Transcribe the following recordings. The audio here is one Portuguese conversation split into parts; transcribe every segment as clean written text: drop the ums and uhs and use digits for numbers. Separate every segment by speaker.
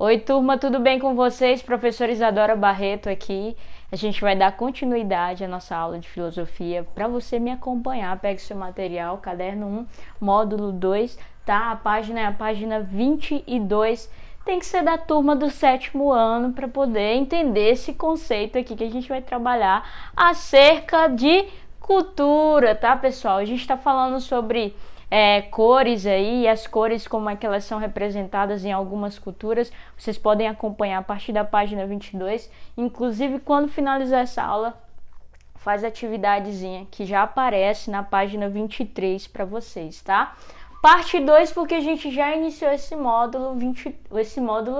Speaker 1: Oi, turma, tudo bem com vocês? Professora Isadora Barreto aqui. A gente vai dar continuidade à nossa aula de filosofia. Para você me acompanhar, pegue seu material, caderno 1, módulo 2, tá? A página é a página 22. Tem que ser da turma do 7º ano para poder entender esse conceito aqui que a gente vai trabalhar acerca de cultura, tá, pessoal? A gente está falando sobre cores aí, e as cores, como é que elas são representadas em algumas culturas. Vocês podem acompanhar a partir da página 22. Inclusive, quando finalizar essa aula, faz a atividadezinha que já aparece na página 23 para vocês, tá? Parte 2, porque a gente já iniciou esse módulo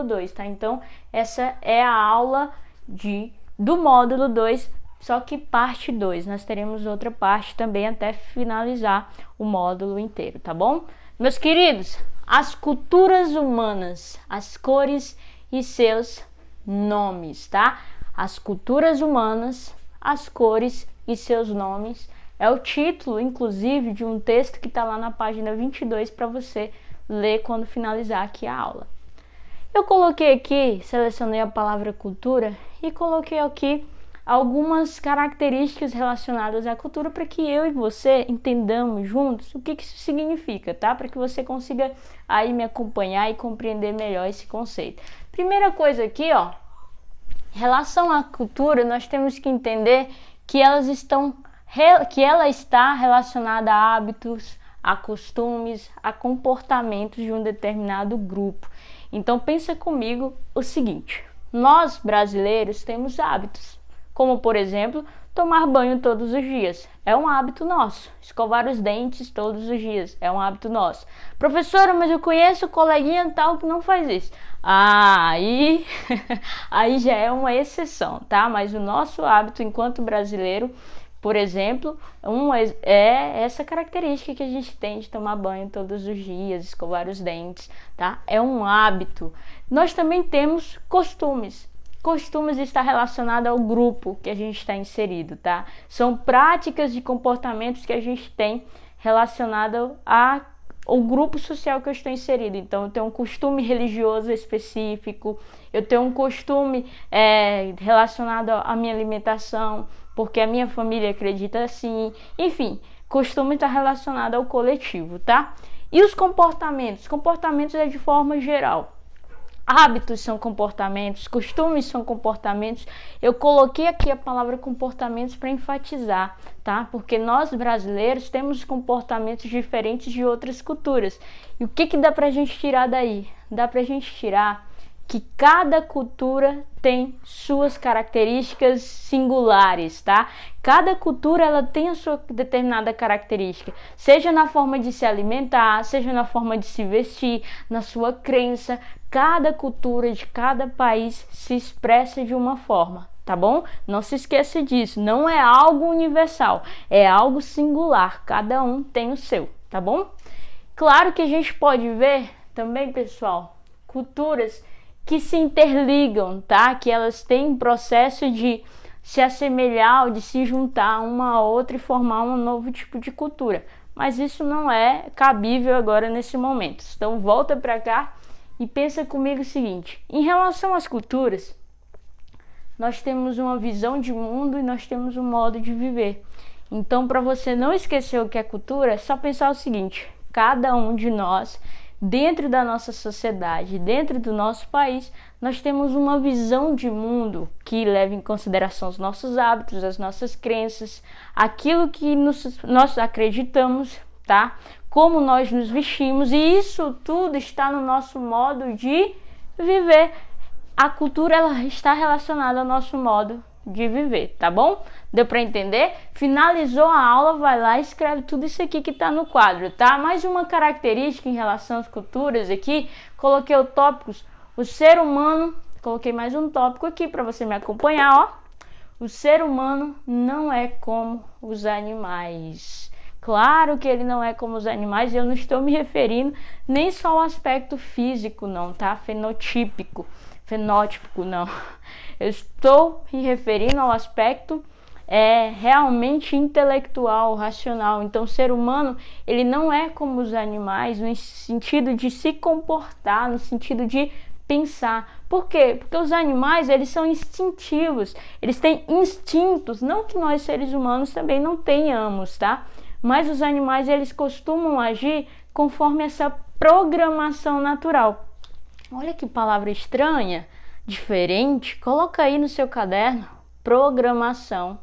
Speaker 1: 2, tá? Então, essa é a aula do módulo 2, só que parte 2. Nós teremos outra parte também até finalizar o módulo inteiro, tá bom? Meus queridos, as culturas humanas, as cores e seus nomes, tá? As culturas humanas, as cores e seus nomes é o título, inclusive, de um texto que está lá na página 22 para você ler quando finalizar aqui a aula. Eu coloquei aqui, selecionei a palavra cultura e coloquei aqui algumas características relacionadas à cultura para que eu e você entendamos juntos o que isso significa, tá? Para que você consiga aí me acompanhar e compreender melhor esse conceito. Primeira coisa aqui, ó, em relação à cultura, nós temos que entender que ela está relacionada a hábitos, a costumes, a comportamentos de um determinado grupo. Então pensa comigo o seguinte: nós brasileiros temos hábitos, como por exemplo, tomar banho todos os dias. É um hábito nosso. Escovar os dentes todos os dias. É um hábito nosso. Professora, mas eu conheço coleguinha tal que não faz isso. Aí já é uma exceção, tá? Mas o nosso hábito enquanto brasileiro, por exemplo, é essa característica que a gente tem de tomar banho todos os dias, escovar os dentes, tá? É um hábito. Nós também temos costumes. Costumes está relacionado ao grupo que a gente está inserido, tá? São práticas de comportamentos que a gente tem relacionado ao grupo social que eu estou inserido. Então, eu tenho um costume religioso específico, eu tenho um costume relacionado à minha alimentação, porque a minha família acredita assim. Enfim, costume está relacionado ao coletivo, tá? E os comportamentos? Comportamentos é de forma geral. Hábitos são comportamentos, costumes são comportamentos. Eu coloquei aqui a palavra comportamentos para enfatizar, tá? Porque nós brasileiros temos comportamentos diferentes de outras culturas. E o que dá pra gente tirar daí? Dá pra gente tirar que cada cultura tem suas características singulares, tá? Cada cultura ela tem a sua determinada característica, seja na forma de se alimentar, seja na forma de se vestir, na sua crença. Cada cultura de cada país se expressa de uma forma, tá bom? Não se esqueça disso, não é algo universal, é algo singular, cada um tem o seu, tá bom? Claro que a gente pode ver também, pessoal, culturas que se interligam, tá? Que elas têm um processo de se assemelhar, de se juntar uma a outra e formar um novo tipo de cultura. Mas isso não é cabível agora nesse momento. Então volta para cá e pensa comigo o seguinte: em relação às culturas, nós temos uma visão de mundo e nós temos um modo de viver. Então, para você não esquecer o que é cultura, é só pensar o seguinte: cada um de nós, dentro da nossa sociedade, dentro do nosso país, nós temos uma visão de mundo que leva em consideração os nossos hábitos, as nossas crenças, aquilo que nós acreditamos, tá? Como nós nos vestimos, e isso tudo está no nosso modo de viver. A cultura ela está relacionada ao nosso modo de viver, tá bom? Deu para entender? Finalizou a aula, vai lá e escreve tudo isso aqui que tá no quadro, tá? Mais uma característica em relação às culturas aqui, coloquei o tópicos, o ser humano, coloquei mais um tópico aqui para você me acompanhar, ó. O ser humano não é como os animais. Claro que ele não é como os animais, e eu não estou me referindo nem só ao aspecto físico, não, tá? Fenótipo, não. Eu estou me referindo ao aspecto realmente intelectual, racional. Então, o ser humano, ele não é como os animais no sentido de se comportar, no sentido de pensar. Por quê? Porque os animais, eles são instintivos, eles têm instintos, não que nós seres humanos também não tenhamos, tá? Mas os animais, eles costumam agir conforme essa programação natural. Olha que palavra estranha, diferente. Coloca aí no seu caderno, programação.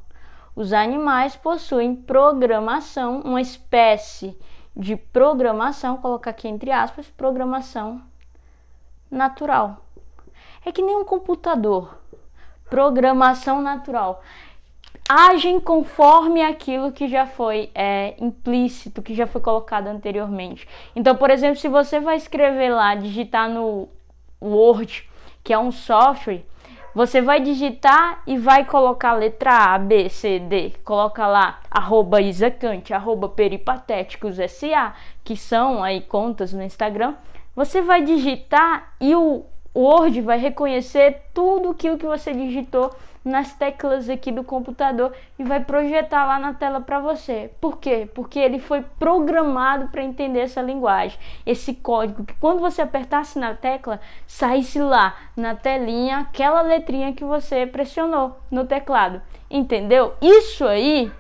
Speaker 1: Os animais possuem programação, uma espécie de programação, colocar aqui entre aspas, programação natural. É que nem um computador. Programação natural. Agem conforme aquilo que já foi implícito, que já foi colocado anteriormente. Então, por exemplo, se você vai escrever lá, digitar no Word, que é um software, você vai digitar e vai colocar a letra A, B, C, D. Coloca lá, @isacante, @peripatéticos SA, que são aí contas no Instagram. Você vai digitar e o Word vai reconhecer tudo aquilo que você digitou nas teclas aqui do computador e vai projetar lá na tela para você. Por quê? Porque ele foi programado para entender essa linguagem, esse código, que quando você apertasse na tecla, saísse lá na telinha aquela letrinha que você pressionou no teclado. Entendeu? Isso aí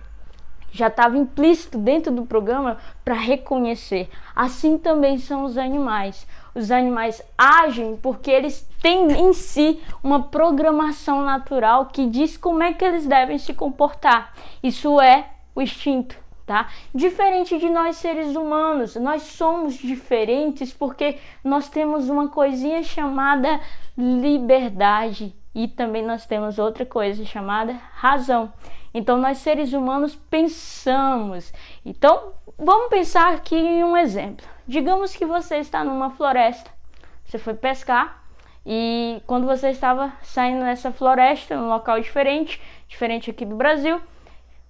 Speaker 1: já estava implícito dentro do programa para reconhecer. Assim também são os animais. Os animais agem porque eles têm em si uma programação natural que diz como é que eles devem se comportar. Isso é o instinto, tá? Diferente de nós seres humanos, nós somos diferentes porque nós temos uma coisinha chamada liberdade e também nós temos outra coisa chamada razão. Então, nós seres humanos pensamos. Então, vamos pensar aqui em um exemplo. Digamos que você está numa floresta, você foi pescar e quando você estava saindo nessa floresta, num local diferente aqui do Brasil,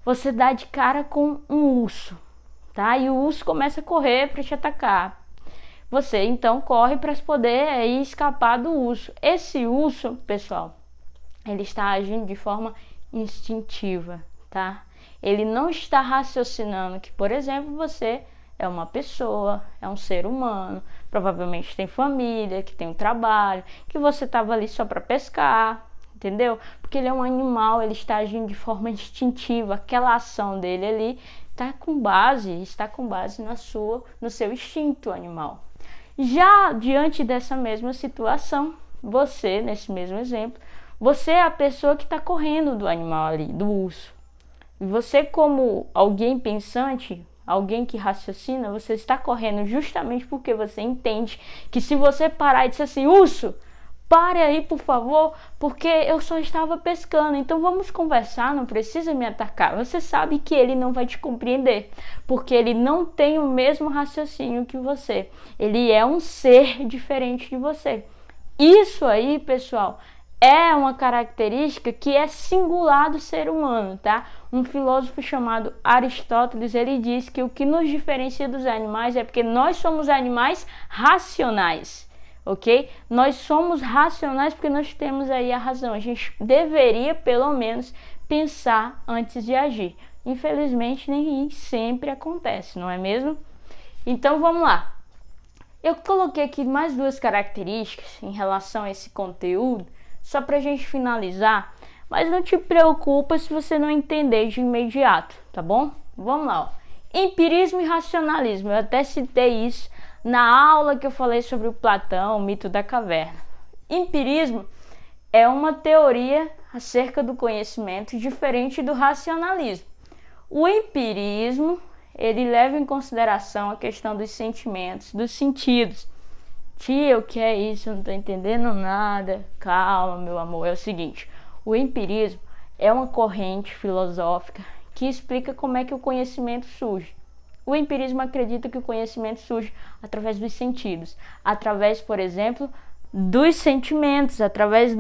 Speaker 1: você dá de cara com um urso, tá? E o urso começa a correr para te atacar. Você então corre para poder aí escapar do urso. Esse urso, pessoal, ele está agindo de forma instintiva, tá? Ele não está raciocinando que, por exemplo, você é uma pessoa, é um ser humano, provavelmente tem família, que tem um trabalho, que você estava ali só para pescar, entendeu? Porque ele é um animal, ele está agindo de forma instintiva, aquela ação dele ali está com base no seu instinto animal. Já diante dessa mesma situação, você, nesse mesmo exemplo, você é a pessoa que está correndo do animal ali, do urso. E você, como alguém pensante, alguém que raciocina, você está correndo justamente porque você entende que se você parar e disser assim, urso, pare aí por favor, porque eu só estava pescando, então vamos conversar, não precisa me atacar. Você sabe que ele não vai te compreender, porque ele não tem o mesmo raciocínio que você. Ele é um ser diferente de você. Isso aí, pessoal, é uma característica que é singular do ser humano, tá? Um filósofo chamado Aristóteles, ele diz que o que nos diferencia dos animais é porque nós somos animais racionais, ok? Nós somos racionais porque nós temos aí a razão. A gente deveria, pelo menos, pensar antes de agir. Infelizmente, nem sempre acontece, não é mesmo? Então, vamos lá. Eu coloquei aqui mais duas características em relação a esse conteúdo, só para a gente finalizar, mas não te preocupa se você não entender de imediato, tá bom? Vamos lá, ó. Empirismo e racionalismo, eu até citei isso na aula que eu falei sobre o Platão, o mito da caverna. Empirismo é uma teoria acerca do conhecimento diferente do racionalismo. O empirismo, ele leva em consideração a questão dos sentimentos, dos sentidos. Tia, o que é isso? Eu não estou entendendo nada. Calma, meu amor. É o seguinte, o empirismo é uma corrente filosófica que explica como é que o conhecimento surge. O empirismo acredita que o conhecimento surge através dos sentidos, através, por exemplo, dos sentimentos, através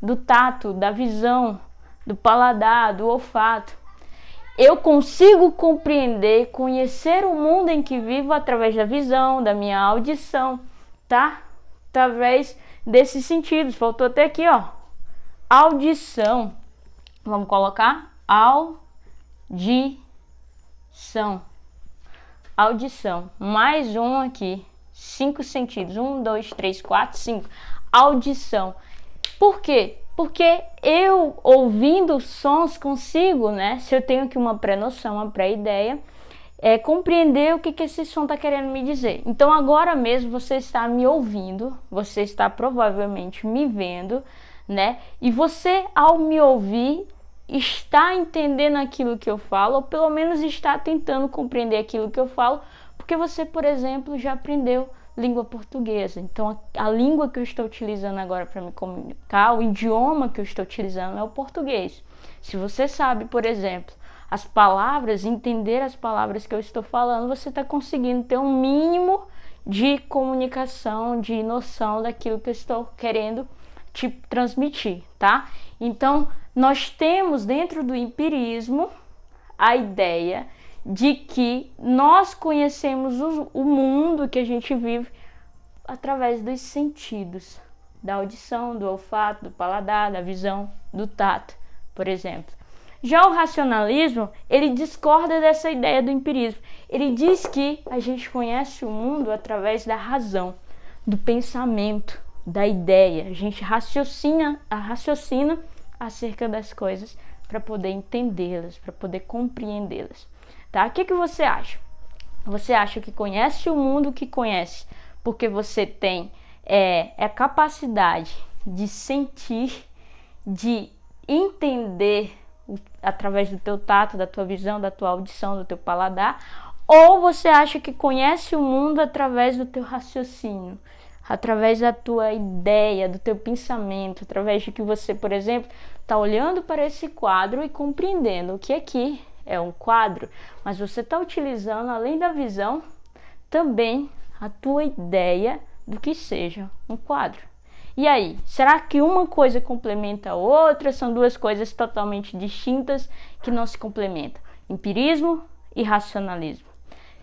Speaker 1: do tato, da visão, do paladar, do olfato. Eu consigo compreender, conhecer o mundo em que vivo através da visão, da minha audição, tá? Através desses sentidos. Faltou até aqui, ó. Audição. Vamos colocar audição. Audição. Mais um aqui. 5 sentidos. 1, 2, 3, 4, 5. audição. Por quê? Porque eu, ouvindo sons, consigo, né? Se eu tenho aqui uma pré-noção, uma pré-ideia, compreender o que esse som está querendo me dizer. Então, agora mesmo, você está me ouvindo, você está provavelmente me vendo, né? E você, ao me ouvir, está entendendo aquilo que eu falo, ou pelo menos está tentando compreender aquilo que eu falo, porque você, por exemplo, já aprendeu língua portuguesa. Então, a língua que eu estou utilizando agora para me comunicar, o idioma que eu estou utilizando é o português. Se você sabe, por exemplo, as palavras, entender as palavras que eu estou falando, você está conseguindo ter um mínimo de comunicação, de noção daquilo que eu estou querendo te transmitir, tá? Então, nós temos dentro do empirismo a ideia de que nós conhecemos o mundo que a gente vive através dos sentidos, da audição, do olfato, do paladar, da visão, do tato, por exemplo. Já o racionalismo, ele discorda dessa ideia do empirismo. Ele diz que a gente conhece o mundo através da razão, do pensamento, da ideia. A gente raciocina acerca das coisas para poder entendê-las, para poder compreendê-las. Tá? O que você acha? Você acha que conhece o mundo que conhece porque você tem a capacidade de sentir, de entender através do teu tato, da tua visão, da tua audição, do teu paladar? Ou você acha que conhece o mundo através do teu raciocínio, através da tua ideia, do teu pensamento, através de que você, por exemplo, está olhando para esse quadro e compreendendo o que aqui é um quadro, mas você está utilizando, além da visão, também a tua ideia do que seja um quadro. E aí, será que uma coisa complementa a outra? São duas coisas totalmente distintas que não se complementam. Empirismo e racionalismo.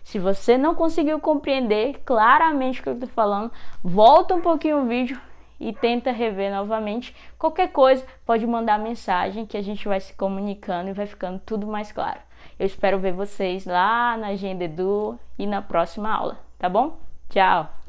Speaker 1: Se você não conseguiu compreender claramente o que eu estou falando, volta um pouquinho o vídeo e tenta rever novamente. Qualquer coisa, pode mandar mensagem que a gente vai se comunicando e vai ficando tudo mais claro. Eu espero ver vocês lá na Agenda Edu e na próxima aula, tá bom? Tchau!